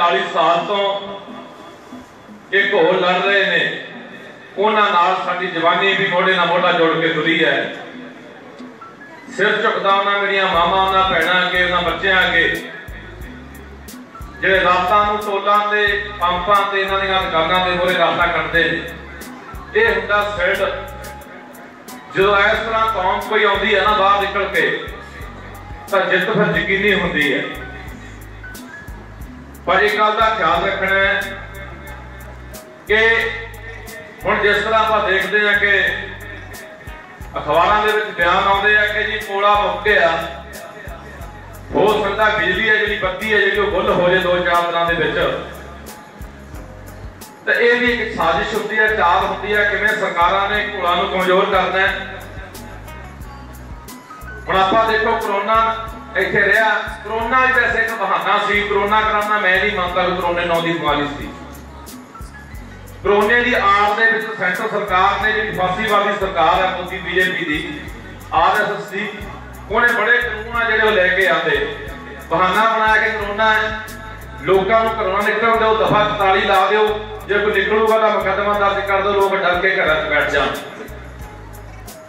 40 साल तो ये घोल लड़ रहे ने, उन्हां नाल साडी जवानी भी मोढ़े नाल मोढ़ा जोड़ के तुरी है। सिर झुकदा उन्हां मेरियां मावां, उन्हां भैणां अगे, उन्हां बच्चियां अगे, जिहड़े रातां नूं टोलां ते पंपां ते इन्हां दीयां दुकानां दे मोहरे रातां कटदे ने। ये हुंदा सिर जो इस तरह कौम कोई आती है ना बाहर निकल के, तो जित फिर यकीनी होती है। पर एक गल का ख्याल रखना है कि हुण जिस तरह आप देखते हैं कि अखबारों के बयान आते हैं कि जी कोला मुक गया, हो सकता बिजली है जी बत्ती है जी गुल हो जाए 2-4 दिनों के। तो यह भी एक साजिश होती है, चाल होती है कि सरकारों ने घोलों को कमजोर करना है। हुण आपां देखो करोना इत्थे रहा, करोना भी वैसे एक बहाना सी, करोना कराना मैं नहीं मानता कि करोने 9 की बीमारी सी। करोने की आड़ दे विच सेंटर सरकार ने जी फासीवादी सरकार है मोदी बीजेपी की RSS की, उन्हें बड़े कानून है जिहड़े लैके आते, बहाना बनाया कि करोना है, लोगों को घरों निकल दो, दफा 44 ला दो, जो कोई निकलूगा तो मुकदमा दर्ज कर दो, लोग डर के घर बैठ जाए।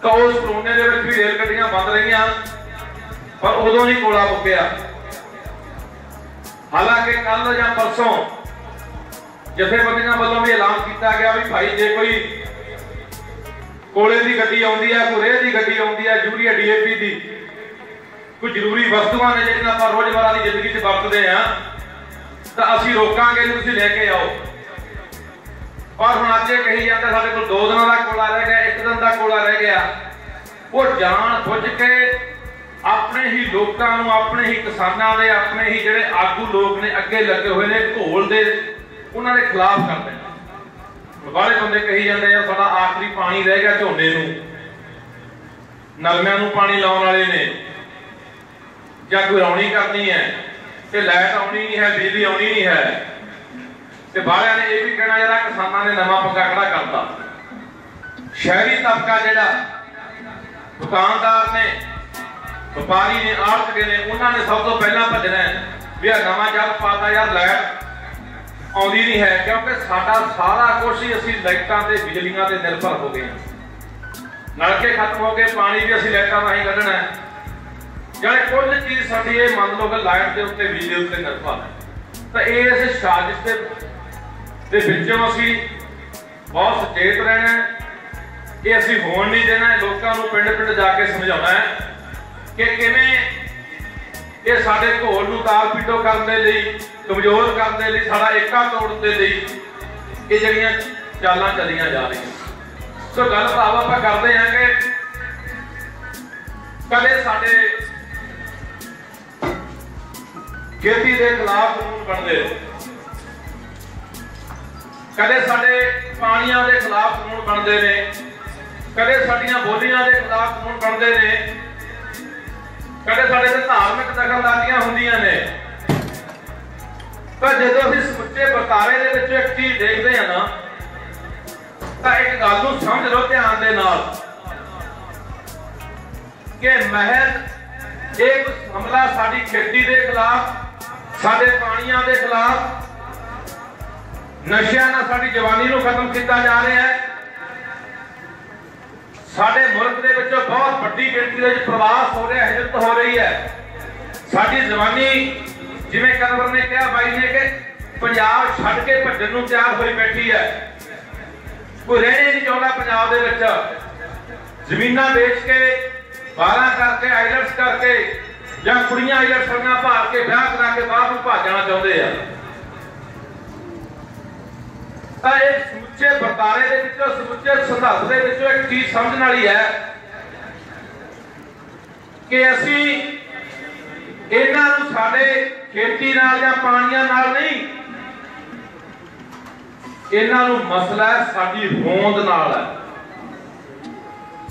तो उस करोने के भी रेल गड्डियां बंद रही, पर उदों नहीं कोला मुक्या। हालांकि कल या परसों जथेबंदियों वालों भी ऐलान किया गया भी भाई जे कोई कोले की गड्डी आती है, कोई रेह की गड्डी आती है, यूरिया DAP की कोई जरूरी वस्तुआं ने जिहड़ियां आपां रोजमर्रा की जिंदगी च वरतदे आ, तो असीं रोकांगे नहीं, तुसीं लैके आओ। और हुण अज कही जाता साडे कोल 2 दिनों का कोला रह गया, 1 दिन का कोला रह गया। वो जान बुझ के अपने ही लोगों नूं, अपने ही किसानां दे, अपने ही जिहड़े आगू लोग ने अगे लगे हुए ने घोल दे, उन्हां दे खिलाफ करदे ने। बाहले बंदे कही जांदे यार साडा आखिरी पानी रह गया झोने नूं, नलमिਆਂ नूं पानी लाउण वाले ने, जां कोई रौणी करनी है कि लाइट आउणी नहीं है, बिजली आउणी नहीं है। ते बाहरियां ने यह भी कहना यार किसानां ने नवां पंगा खड़ा करता। शहरी तबका जिहड़ा दुकानदार ने, व्यापारी ने, आड़तके ने, उन्होंने सब तो पहला भजना है भी नवा जल पाता यार लाइट आउंदी नहीं है, क्योंकि साडा सारा कुछ ही असीं लाइटां ते बिजलियां ते निर्भर हो गए। नलके खत्म हो गए, पानी भी असीं लाइटां राहीं कढना है, जाने कुछ चीज साडी ये मान लो कि लाइट के उत्ते बिजली उत्ते निर्भर है। तो इस साजिश के विचों असीं बहुत सचेत रहना है कि असीं होण नहीं देना। लोगों को पिंड-पिंड जाके समझाउणा है कि किवें ये साडे घोल नूं ताल पीटो करन दे लई, कमजोर करन दे लई, साडा एका तोड़न दे लई ये जिहड़ियां चालां चलियां जा रहीआं। सो गल भाव आपां करदे हां कि कदे साडे खेती के खिलाफ कानून बनते, कदे साडे पानियां के खिलाफ कानून बनते ने, कदे साडियां बोलियां के खिलाफ कानून बनते ने, कदे साडे ते धार्मिक दखलअंदाजियां हुंदियां ने। पर जदों असीं समुचे वरतारे दे विच एक चीज देखदे हां ना, तां एक गल नूं समझ लो ध्यान दे नाल कि महज एक हमला साडी खेती के खिलाफ, साडे पानियां के खिलाफ, नशियां नाल साडी जवानी नूं खत्म किया जा रहा है। साडे मुल्क दे विचों बहुत वड्डी गिनती दे विच प्रवास हो रहा है, हिजरत हो रही है। साडी जवानी जिवें कनवर ने कहा बाई ने कि पंजाब छड्ड के भज्जण नूं तैयार होई बैठी है, कोई रहने नहीं चाहुंदा पंजाब दे विच। जमीनां बेच के, 12 करके, आइलट्स करके, या कुड़ियां आइलट्स भार के ब्याह करा के बाहर नूं भाजना चाहुंदे आ। तां इह समुचे वरतारे दे विचों, समुचे सिद्धांत दे विचों एक चीज समझण वाली है कि असीं इन्हां नूं साडे खेती नाल या पानियां नाल नहीं, इन्हां नूं मसला है साडी होंद नाल है,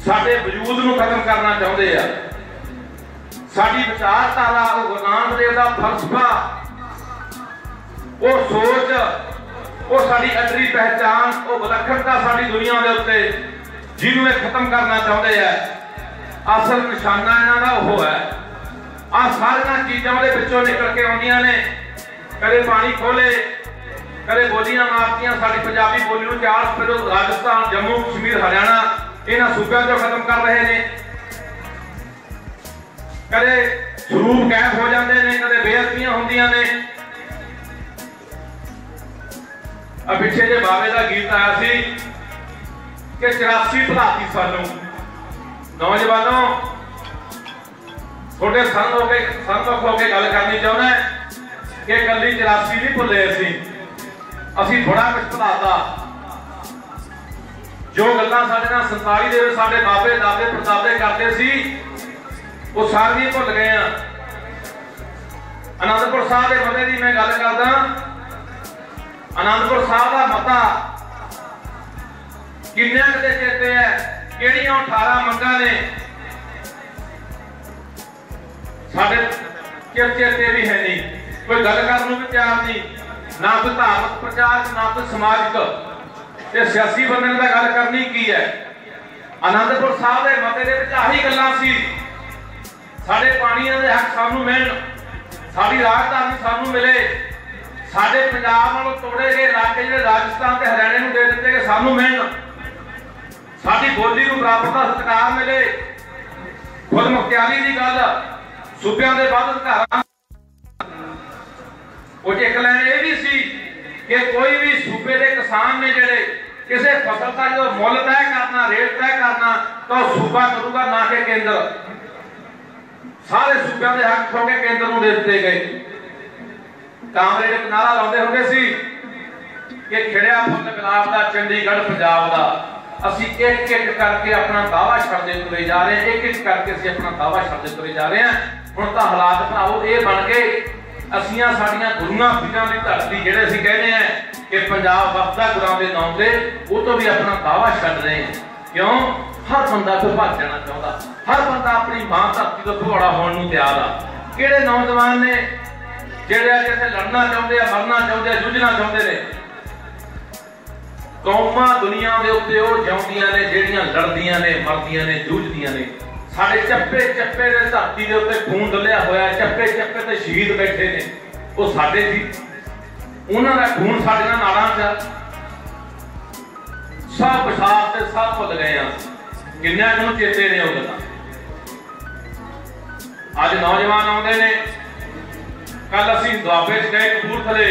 साडे वजूद नूं खत्म करना चाहुंदे आ। साडी विचारधारा, गुरु नानक देव दा फलसफा, वो सोच, वो साडी अदरी पहचान, वो विलक्षणता साडी दुनिया दे उत्ते जिन्होंने खत्म करना चाहते हैं। असल निशाना इन्हां दा ओह है। आ सारियां चीज़ां दे विचों निकल के आउंदियां ने कदे पानी खोले, कदे बोलियां मारतियां, साडी पंजाबी बोली नूं चार फिर राजस्थान, जम्मू कश्मीर, हरियाणा इन्हां सूबों चों खत्म कर रहे ने। कदे स्वरूप कैफ हो जाते हैं, कदे बेअदबियां होंदियां ने। पिछे जे बावे का गीत आया सी कि 84 भुलाती सानू। नौजवानों थोड़े संमुख होकर गल करनी चाहना कि कली 84 नहीं भुले, असी बड़ा कुछ भुलाता। जो गल्लां साडे नाल 47 दे साडे बाबे दादे परदादे करते सी वो सारियां भुल गए हैं। आनंदपुर साहब के मते की मैं गल करदा। आनंदपुर साहब का मता किन्ने कदे चेते है, किहड़ियां 18 मंगां ने साडे चेते भी है नहीं, कोई गल करन नूं भी तैयार नहीं, ना कोई धार्मिक प्रचार, ना कोई समाजिक ते सियासी बंदे दा गल करनी की है। आनंदपुर साहब के मते दे विच आही गल्लां सी, साडे पाणीआं दे हक सानू मिलण, साडी राजधानी सानू मिले, साडे पंजाब नालों तोड़े गए इलाके जिहड़े राजस्थान ते हरियाणे नूं दे दित्ते गए सानू मिलण, साडी बोली नूं बराबर दा सत्कार मिले, खुद मुख्तियारी दी गल, सूबिਆਂ ਦੇ ਵੱਧ ਅਧਿਕਾਰਾਂ। ਉਹ ਇੱਕ ਲਾਈਨ ਇਹ ਵੀ ਸੀ कि कोई भी सूबे के किसान ने जिहड़े किसी फसल का जो मुल तय करना, रेट तय करना तो सूबा करूगा, ना कि केंद्र। सारे सूबों के हक खो के केंद्र को दे दिए गए। कामरेड एक नारा लाते होंगे सी कि खिड़िया फुल गुलाब का चंडीगढ़ पंजाब का। असी एक एक करके अपना दावा छड्डदे तुरे जा रहे हैं, एक एक करके असी अपना दावा छड्डदे तुरे जा रहे हैं। हुण तां हालात भरावो ये बन गए, असियां साडियां गुरुआं पीरां दी धरती जिहड़े असीं कहने हैं कि पंजाब वसदा गुरुआं दे नाम ते, वो तो भी अपना दावा छड्ड रहे हैं। क्यों? हर बंदा तो भज जाना चाहता, हर बंदा अपनी मां धरती तो भगौड़ा होने नूं तैयार आ। किहड़े नौजवान ने जिहड़े जिथे लड़ना चाहते हैं, मरना चाहते हैं, जुझना चाहते हैं। कौमां दुनिया दे उत्ते वो जिउंदियां ने जिहड़ियां लड़दियां ने, मरदियां ने, जूझदियां ने। साडे चप्पे चप्पे दे धरती दे उत्ते खून डुलिया होया, चप्पे चप्पे ते शहीद बैठे ने, वो साडे सी, उन्हां दा खून साडियां नाड़ां च। सब बसात ते सब भुल गए हैं, किन्ने नूं चेते ने वो गल्लां। अज नौजवान आउंदे ने, कल असीं दुआबे च गए कपूरथले,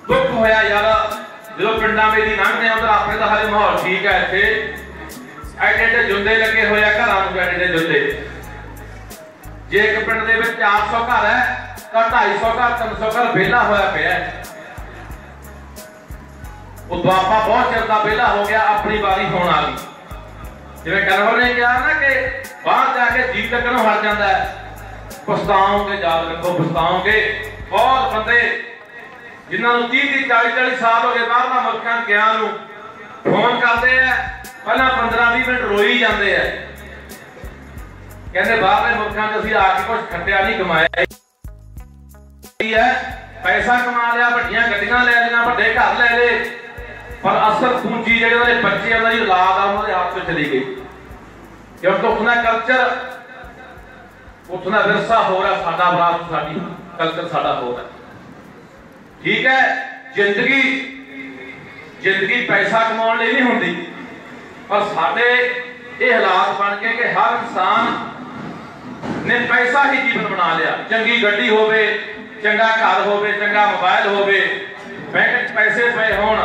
दुख होया यार जो पिंडां में लंघदे उधर अपने तो हाले माहौल ठीक है, इत्थे एडे एडे जुंदे लगे हुए घरां नूं, एडे एडे जुंदे। जे एक पिंड दे विच 400 घर है तो 250 घर 300 घर बेला होया पिया। वो दुआबा बहुत चिर दा बेला हो गया, अपनी बारी होण आ गई। जिवें कन्वर ने कहा ना कि बाहर जाके जी तकणों हट जाता है, पछताओगे, याद रखो पछताओगे। बहुत बंदे जिन्होंने 30-40 साल हो गए बाहर मुल्कों गया फोन करते हैं, पहला 15-20 मिनट रोई जाते हैं, कहते बाहर मुल्कों से आके कुछ खट्टिया नहीं कमाया है, पैसा कमा लिया, वड्डियां गड्डियां ले लिया, वड्डे घर ले ले, पर असल पूंजी जिहड़े बच्चे उन्होंने औलाद आ उन्होंने हाथ से चली गई। क्योंकि उत्थों का कल्चर, उत्थों का विरसा हो रहा, साडा विरासत साडी कल्चर साडा हो रहा। ठीक है, जिंदगी पैसा कमाने लिए नहीं होंदी, पर साडे ये हालात बन गए कि हर इंसान ने पैसा ही जीवन बना लिया। चंगी गड्डी होवे, चंगा घर होवे, चंगा मोबाइल होवे, बैंक पैसे पे होण,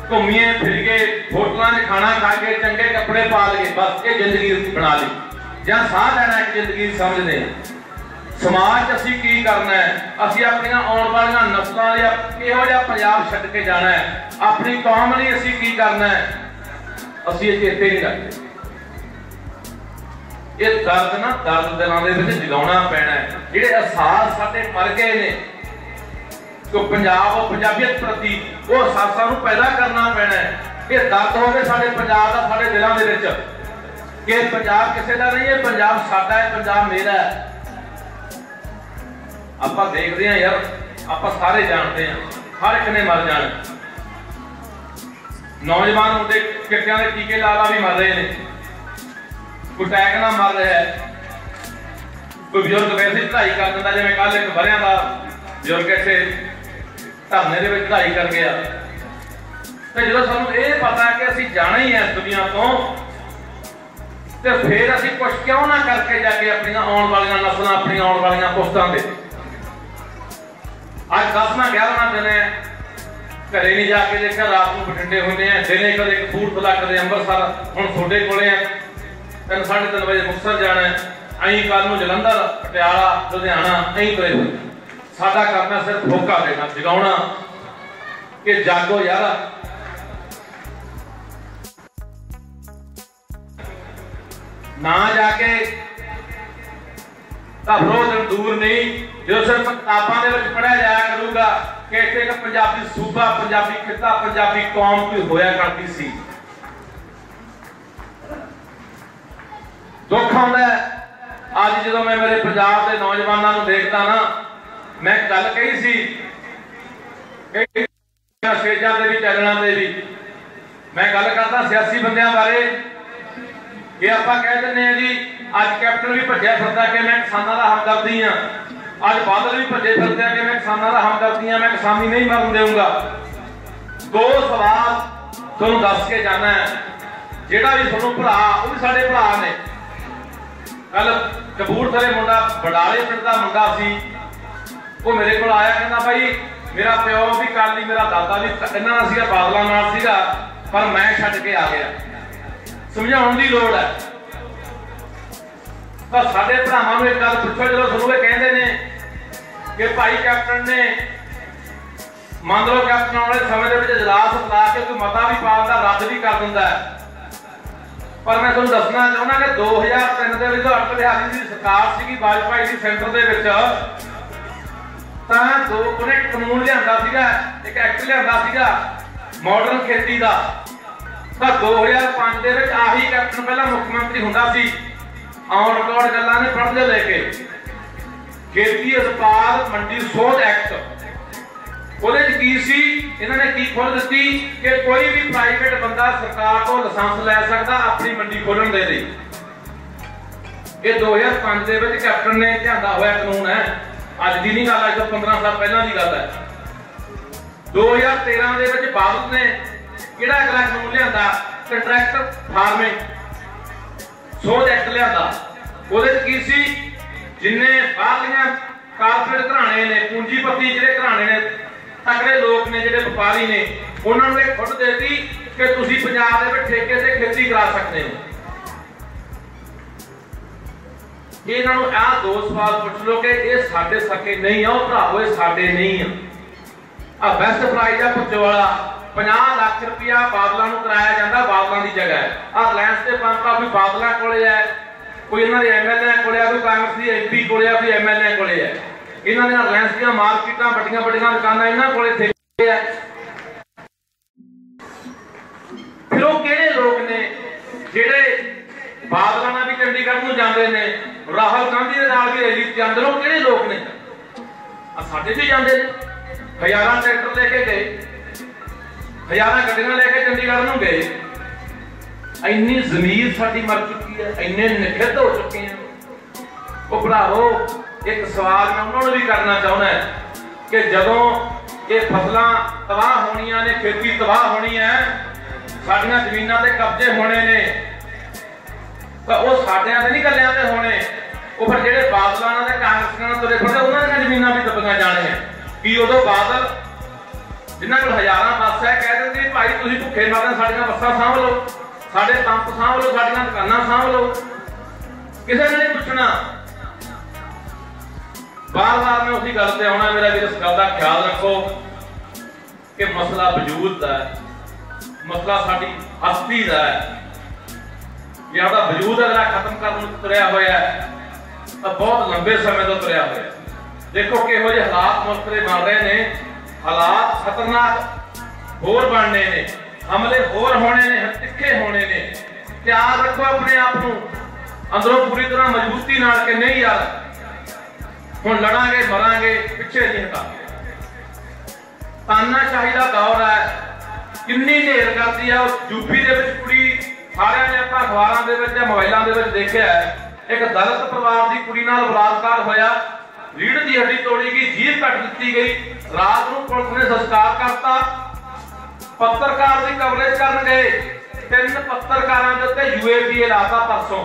घूमिए फिरिए, होटलों में खाना खा के, चंगे कपड़े पा लिए, बस ये जिंदगी बना ली। ਜਾਂ ਸਾਹ ਲੈਣਾ एक जिंदगी समझते हैं। समाज असी की करना है, असी अपन आने वाली नस्लों किहो जिहा पंजाब छड्ड के जाना है, अपनी कौम लई असी की करना है, असी ये चेते नहीं रखते। ये दर्द ना दर्द दिलों दे विच जगाउणा पैना है, जिहड़े एहसास साडे मर गए ने, तो पंजाब पंजाबियत प्रति वो एहसासां नूं पैदा करना पैना है। ये दर्द होवे साडे पंजाब दा, साडे दिलों दे विच कि पंजाब किसी का नहीं है, पंजाब साडा है, पंजाब मेरा है। आप देखते हैं यार, आप सारे जानते हैं, हर एक ने मर जाना। नौजवान मुंडे चिट्टियां दे टीके ला ला भी मर रहे हैं, कोई टैग ना मर रहा है, कोई बजुर्ग वैसे चढ़ाई कर दिंदा, जिवें कल एक वरियां दा बजुर्ग इत्थे धरने दे विच चढ़ाई कर गया। ते जदों सानूं इह पता कि असीं जाना ही है इस दुनिया तो, ते फिर असीं कुछ क्यों ना करके जाके अपनी आउण वालियां नस्लां, अपनी आउण वालियां पुश्तां दे अज 10वां 11वां दिन है, घरे नहीं जाके देखा, रात को बठिंडे होंगे हैं, दिने कदे कपूरथला कदे अंमृतसर, हुण तुहाडे कोले आ 3 साढ़े 3 बजे मुक्तसर जाना है, अं कल नूं जलंधर, पटियाला, लुधियाना अं तुरे हुए। साडा काम है सिर्फ होका देना, जगाउणा कि जागो यार, ना जाके रोज दिन दूर नहीं जो सिर्फ किताबां दे विच पढ़िया जाया करूगा कि इत्थे एक पंजाबी सूबा, पंजाबी खिता, पंजाबी कौम कोई होया करती सी। दुख आउंदा अज जदों मैं मेरे पंजाब के नौजवानों को देखता ना, मैं गल कही सी स्टेजां ते भी चैनलों ते भी, मैं गल करता सियासी बंदियां बारे कि आपां कह दिंदे आ जी अज कैप्टन भी भज्जिया फिरदा कि मैं किसानां दा हमदर्दी हाँ, अज बादल भी भज्जे फिरदे कि मैं किसानां दा हमदर्दी हाँ, मैं किसानी नहीं मरन देऊंगा। 2 सवाल तुहानूं दस के जाना है, जिहड़ा भी तुहानूं भरा वो भी साडे भरा ने। कल कपूरथले मुंडा बडाले पिंड दा मुंडा सी, वो मेरे को आया, कहना भाई मेरा प्यो भी काली, मेरा दादा भी इन्हां नाल सीगा, बादलां नाल सीगा, पर मैं छड्ड के आ गया। समझाउण दी लोड़ है। तो साडे भरावां नूं एक गल पुछो, जो तुहानूं कहंदे ने कि भाई कैप्टन ने मान लो कैप्टन आने समय दे विच इजलास बुला के कोई मता भी पालदा, रद्द भी कर दिंदा है, पर मैं तुहानूं दसना चाहुंदा कि 2003 दे विच अटल बिहारी दी सरकार सीगी, वाजपेयी दी सेंटर दे विच, तां उहने कानून लिआंदा सीगा, एक एक्ट लिआंदा सीगा मॉडर्न खेती दा। 2005 ਦੇ ਵਿੱਚ ਆਹੀ ਕੈਪਟਨ ਪਹਿਲਾਂ ਮੁੱਖ ਮੰਤਰੀ ਹੁੰਦਾ ਸੀ, ਔਨ ਰਿਕਾਰਡ ਗੱਲਾਂ ਨੇ ਪੜ੍ਹਦੇ ਲੈ ਕੇ ਖੇਤੀ ਉਤਪਾਦ ਮੰਡੀ ਸੋਧ ਐਕਟ, ਉਹਦੇ ਵਿੱਚ ਕੀ ਸੀ, ਇਹਨਾਂ ਨੇ ਕੀ ਖੋਲ ਦਿੱਤੀ ਕਿ ਕੋਈ ਵੀ ਪ੍ਰਾਈਵੇਟ ਬੰਦਾ ਸਰਕਾਰ ਤੋਂ ਲਾਇਸੈਂਸ ਲੈ ਸਕਦਾ ਆਪਣੀ ਮੰਡੀ ਖੋਲਣ ਦੇ ਲਈ। ਇਹ 2005 ਦੇ ਵਿੱਚ ਕੈਪਟਨ ਨੇ ਲਿਆਂਦਾ ਹੋਇਆ ਕਾਨੂੰਨ ਹੈ, ਅੱਜ ਦੀ ਨਹੀਂ ਗੱਲ, ਅੱਜ ਤੋਂ 15 ਸਾਲ ਪਹਿਲਾਂ ਦੀ ਗੱਲ ਹੈ। 2013 ਦੇ ਵਿੱਚ ਬਾਦਲ ਨੇ ਕਿਹੜਾ ਅਗਲਾ ਕਾਨੂੰਨ ਲਿਆਂਦਾ, ਕੰਟਰੈਕਟ ਫਾਰਮਿੰਗ ਸੋਧ ਐਕਟ ਲਿਆਂਦਾ। ਉਹਦੇ ਵਿੱਚ ਕੀ ਸੀ, ਜਿੰਨੇ ਬਾਹਰਲੀਆਂ ਕਾਰਪੋਰੇਟ ਘਰਾਣੇ ਨੇ, ਪੂੰਜੀਪਤੀ ਜਿਹੜੇ ਘਰਾਣੇ ਨੇ, ਤਕੜੇ ਲੋਕ ਨੇ, ਜਿਹੜੇ ਵਪਾਰੀ ਨੇ, ਉਹਨਾਂ ਨੂੰ ਇਹ ਖੁੱਲ੍ਹ ਦੇਤੀ ਕਿ ਤੁਸੀਂ ਪੰਜਾਬ ਦੇ ਵਿੱਚ ਠੇਕੇ ਤੇ ਖੇਤੀ ਕਰਾ ਸਕਦੇ ਹੋ। ਇਹਨਾਂ ਨੂੰ ਆਹ 2 ਸਵਾਲ ਪੁੱਛ ਲਓ ਕਿ ਇਹ ਸਾਡੇ ਸਕੇ ਨਹੀਂ ਆ, ਉਹ ਭਰਾਵੋ ਇਹ ਸਾਡੇ ਨਹੀਂ ਆ। ਆ ਬੈਸਟ ਪ੍ਰਾਈਜ਼ ਆ ਪੁੱਛੋ ਵਾਲਾ 50 ਲੱਖ रुपया बादलों को कराया जाता, बादलों की जगह आ रिलायंस के पंप कोई बादलों को है, कोई इन्होंने MLA को, कोई कांग्रेस की MP को, कोई MLA को है। इन्होंने रिलायंस दी मार्केटां बड़ियां बड़ियां दुकानां इन्हां कोले ठेके है। फिर वो किहड़े लोग ने जिहड़े बादलों नाल भी चंडीगढ़ नूं जांदे ने, राहुल गांधी दे नाल भी रैली जांदे ने, किहड़े लोग ने? आ साडे भी जांदे ने, हज़ारां ट्रैक्टर लेके गए, हज़ारां गड्डियां लेके चंडीगढ़ नूं गए। इन्नी ज़मीर साडी मर चुकी है, इन्ने निखित हो चुके हैं। वो भरावो एक सवाल मैं उन्होंने भी करना चाहना है कि जदों ये फसलां तबाह होणियां ने, खेती तबाह होनी है, साडियां ज़मीनां ते कब्जे होने ने, तो वो साडियां ते नहीं गल्लियां ते होने, वो फिर जिहड़े बादलां नाल ते कांग्रेसियां नाल तुरे फिरदे उन्हां ਦੀਆਂ ज़मीनां भी दबियां जाणीआं। कि उदों बादल जिन्हां कोल हज़ारां बस है कह दिंदे भाई तुसीं भुखे मरना, साडियां बसां साਂਭ लो, साडे पंप साਂਭ लो, साडियां दुकानां साਂਭ लो, किसी ने नहीं पूछना। बार बार मैं उसी गल ते आउणा, मेरा वीर इस गल दा ख्याल रखो कि मसला वजूद दा है, मसला साडी हस्ती दा है। जे आपदा वजूद अगला खत्म करन तुरिया होया तो बहुत लंबे समय तो तुरिया होया। देखो किहो जिहे हालात मुल्क दे बन रहे ने, हालात खतरनाक होर बनने ने, हमले होर होने ने, तिखे होने ने। तैयार रखो अपने आप को अंदरों पूरी तरह मजबूती नाल कि नहीं यार हुण लड़ांगे मरांगे, पिछे नहीं हटांगे। तानाशाही दा दौर है, किन्नी ढेर करदी है। यूपी दे विच कुड़ी सारिਆਂ ने ਆਪਾਂ अखबारां दे विच मोबाइलां दे विच देखिआ है एक दलित परिवार की कुड़ी नाल बलात्कार होया, रीढ़ की हड्डी तोड़ी गई, जीभ कट दी गई, रात को पुलिस ने संस्कार करता। पत्रकार की कवरेज कर गए, 3 पत्रकारों के उत्ते यूएपीए लाता परसों।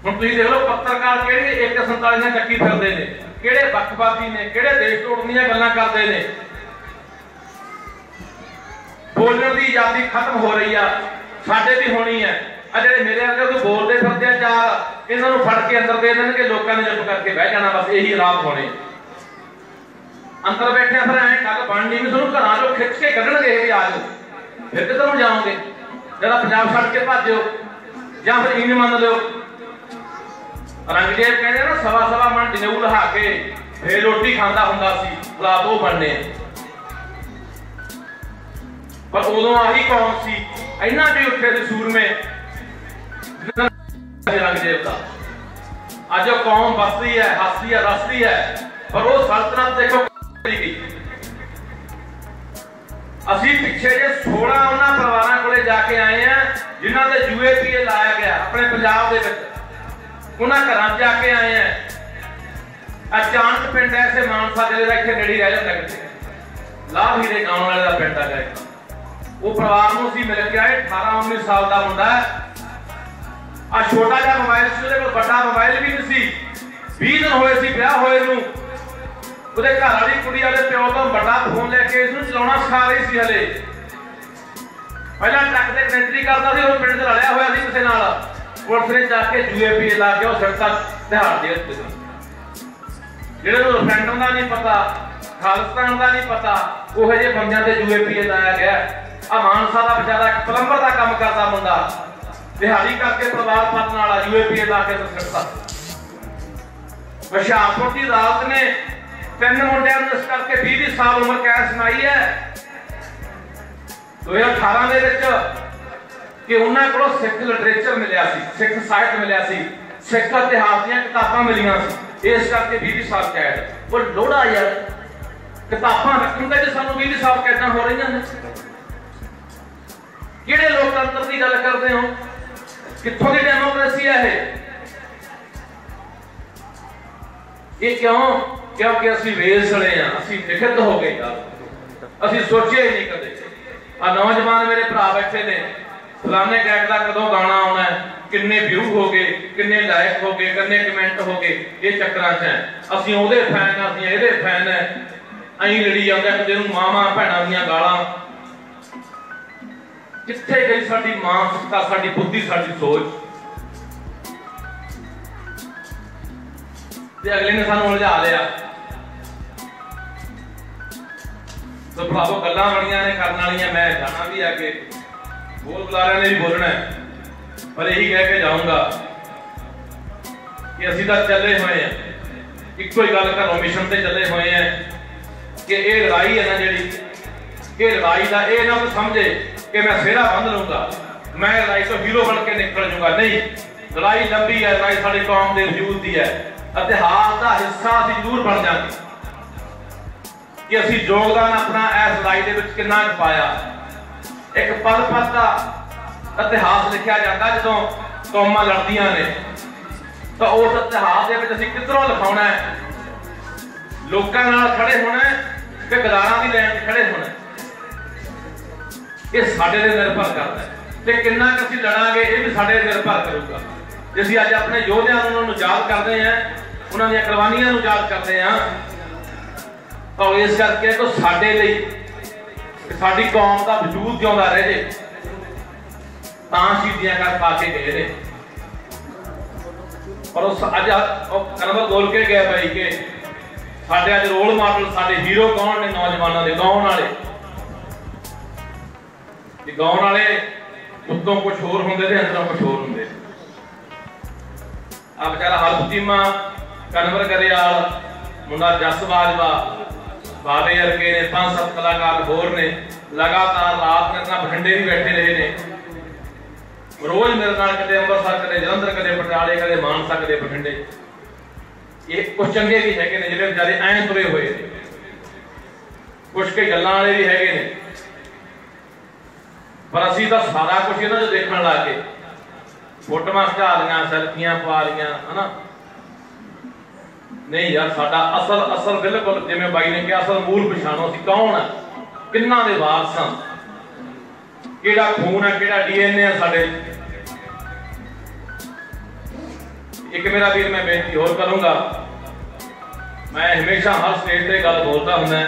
हुण तुसीं देख लो पत्रकार किहड़े 147 ने चक्की फिरदे ने, किहड़े बखवादी ने, किहड़े देश तोड़न दीयां गल्लां करदे ने। बोलण दी आजादी खत्म हो रही है, साडे भी होनी है। आ जिहड़े मेरे वर्गे कोई बोलदे फिरदे आ चार, इन्हां नूं फड़ के अंदर दे देणगे, लोकां ने चुप करके बह जाना, बस यही हालात होने। अंदर बैठे फिर ऐ गल बननी भी, तुहानूं घरां चों खिच के कढणगे भी, आ जाओ फिर किधर नूं जाओगे, जरा पंजाब छड्ड के भज्जो जां फिर इंज मंन लिओ। औरंगजेब कहते ना 1.25 मन जनेऊ लहा के फिर रोटी खांदा हुंदा सी, हालात वो बनने। पर उदों आही कौम सी, इन्ना भी उठे थे सूरमे औरंगजेब का। अज वो कौम बसती है, हसती है, रसती है, पर वो सल्तनत देखो असी पिछे जे 16 उन्हां परिवारां कोले जाके आए हैं जिन्हां ते यूएपीए लाया गया अपने पंजाब दे विच। उन्हां घरां जाके आए हैं। अचानक पिंड ऐसे मानसा जिले का इत्थे नेड़े रह जांदा किते लाभ हीरे गांव वाले दा पिंड आ गया। वो परिवार नूं सी मिल के आए, 18-19 साल का मुंडा है। आ छोटा जिहा मोबाइल सी, उहदे कोल बड़ा मोबाइल भी नहीं सी। 20 दिन होए सी ब्याह होए नूं। ਉਹਦੇ ਘਰ ਵਾਲੀ ਕੁੜੀ ਵਾਲੇ ਪਿਓ ਤੋਂ ਵੱਡਾ ਫੋਨ ਲੈ ਕੇ ਇਸਨੂੰ ਚਲਾਉਣਾ ਸਿਖਾ ਰਹੀ ਸੀ। ਹਲੇ ਪਹਿਲਾਂ ਟਰੱਕ ਤੇ ਐਂਟਰੀ ਕਰਦਾ ਸੀ, ਉਹ ਪਿੰਡ 'ਚ ਰਲਿਆ ਹੋਇਆ ਸੀ ਕਿਸੇ ਨਾਲ। ਪੁਲਿਸ ਨੇ ਜਾ ਕੇ यूएपीए ਲਾ ਕੇ ਉਹ ਸਿੱਟਾ ਤਿਹਾੜ ਦੇ ਉੱਤੇ। ਜਿਹੜੇ ਨੂੰ ਰੈਫਰੈਂਡਮ ਦਾ ਨਹੀਂ ਪਤਾ, ਖਾਲਿਸਤਾਨ ਦਾ ਨਹੀਂ ਪਤਾ, ਉਹੋ ਜਿਹੇ ਬੰਦਿਆਂ ਤੇ यूएपीए ਲਾਇਆ ਗਿਆ। ਆ ਮਾਨਸਾ ਦਾ ਵਿਚਾਰਾ ਇੱਕ ਪਲੰਬਰ ਦਾ ਕੰਮ ਕਰਦਾ ਮੁੰਡਾ, ਦਿਹਾੜੀ ਕਰਕੇ ਪਰਿਵਾਰ ਪਾਲਣ ਵਾਲਾ, यूएपीए ਲਾ ਕੇ ਸਿੱਟਾ। ਹੁਸ਼ਿਆਰਪੁਰ ਦੀ ਅਦਾਲਤ ਨੇ 3 ਮੁੰਡਿਆਂ ਨੂੰ ਇਸ ਕਰਕੇ 20 ਸਾਲ ਉਮਰ ਕੈਦ ਸੁਣਾਈ ਹੈ 2018 ਦੇ ਵਿੱਚ ਕਿ ਉਹਨਾਂ ਕੋਲੋਂ ਸਿੱਖ ਲਿਟਰੇਚਰ ਮਿਲਿਆ ਸੀ, ਸਿੱਖ ਸਾਹਿਤ ਮਿਲਿਆ ਸੀ, ਸਿੱਖ ਇਤਿਹਾਸ ਦੀਆਂ ਕਿਤਾਬਾਂ ਮਿਲੀਆਂ ਸੀ, ਇਸ ਕਰਕੇ 20 ਸਾਲ ਕੈਦ। ਉਹ ਲੋੜਾ ਯਾਰ, ਕਿਤਾਬਾਂ ਰੱਖਣ ਦੇ ਸਾਨੂੰ 20 ਸਾਲ ਕੈਦਾਂ ਹੋ ਰਹੀਆਂ ਨੇ। ਕਿਹੜੇ ਲੋਕਤੰਤਰ ਦੀ ਗੱਲ ਕਰਦੇ ਹੋ? ਕਿੱਥੋਂ ਦੀ ਡੈਮੋਕ੍ਰੇਸੀ ਹੈ ਇਹ? ਕਿਉਂ? क्योंकि असी वेसले हाँ, असी लिखित हो गए यार, असी सोचे ही नहीं कदे। आ नौजवान मेरे भरा बैठे ने, फलाने गैग का कदों गाना आना है, किन्ने व्यू हो गए, किन्ने लाइक हो गए, किन्ने कमेंट हो गए, ये चक्करां च हैं। असी ओहदे फैन, असी इहदे फैन है, अं लड़ी जांदे एक दूजे नूं मावां भैणां दीयां गालां। कित्थे गई साडी मानसिकता, साडी बुद्धि, साडी सोच? ते अगले ने सानूं उलझा लिया। तो भरावो गल्लां बड़ियां ने करन वालियां, मैं जाना भी आगे, बोल बुलारियां ने भी बोलना है, पर यही कह के जाऊंगा कि असीं तां चले हुए हैं, इक्को ही गल घरों मिशन ते चले हुए हैं कि ये लड़ाई है ना जिहड़ी, ये लड़ाई का ये ना कोई समझे कि मैं सेहरा बंध लूंगा, मैं लड़ाई तो हीरो बन के निकल जूंगा। नहीं, लड़ाई लंबी है, लड़ाई साडी कौम के वजूद की है, इतिहास का हिस्सा असीं जरूर बन जाएंगे कि असीं योगदान अपना इस लड़ाई दे विच किन्ना पाया। एक पल पल का इतिहास लिखिया जाता जदों कौमां लड़दियां ने, तो उस इतिहास दे विच असीं किधरों लिखाउणा है, लोकां नाल खड़े होना है कि गदारां दी लाइन खड़े होना है, ये साडे ते निर्भर करदा है। ते किन्ना क असीं लड़ांगे ये भी साडे ते निर्भर करूगा। जे असीं अज अपने योद्धियां नूं उन्हां नूं याद करदे हैं, उन्हां दीयां कुर्बानियां नूं याद करदे हैं, तो इस करके तो साडे लई साडी कौम का वजूद जिउंदा रह जे, तां शहीदियां कर पा के गए ने। और उस अज कनवर बोल के गया भाई कि साडे अज रोल मॉडल, साडे हीरो कौन ने? नौजवानों के गाउण वाले। गाउण वाले उत्तों कुछ होर हुंदे ते अंदरों कुछ होर हुंदे। आ बेचारा हल्फ चीमा, कनवर गरियाल, मुंडा जस बाजवा, बाबे अर्गे ने, 5-7 कलाकार होर ने, लगातार रात मेरे नाल बठिंडे भी बैठे रहे ने, रोज मेरे नाल कदे अंमृतसर, कदे जलंधर, कदे पटियाले, कदे मानसा, कदे बठिंडे। ये कुछ चंगे भी हैगे ने जिहड़े बेचारे ऐं तुरे होए ने, कुछ कई गल्लां वाले भी हैगे ने, पर असीं तां सारा कुछ इन्हां 'च देखण लग गए। फोटोआं खिचा लियां, सैल्फियां पा लियां, है ना। नहीं यार, साडा असल असल बिल्कुल जिवें बाई ने कहा, असल मूल पछाणो असीं कौन है, किन्ना दे वारस हां, किहड़ा खून है, किहड़ा DNA है साडे। एक मेरा वीर, मैं बेनती होर करूंगा, मैं हमेशा हर स्टेज पे गल बोलता हुंदा,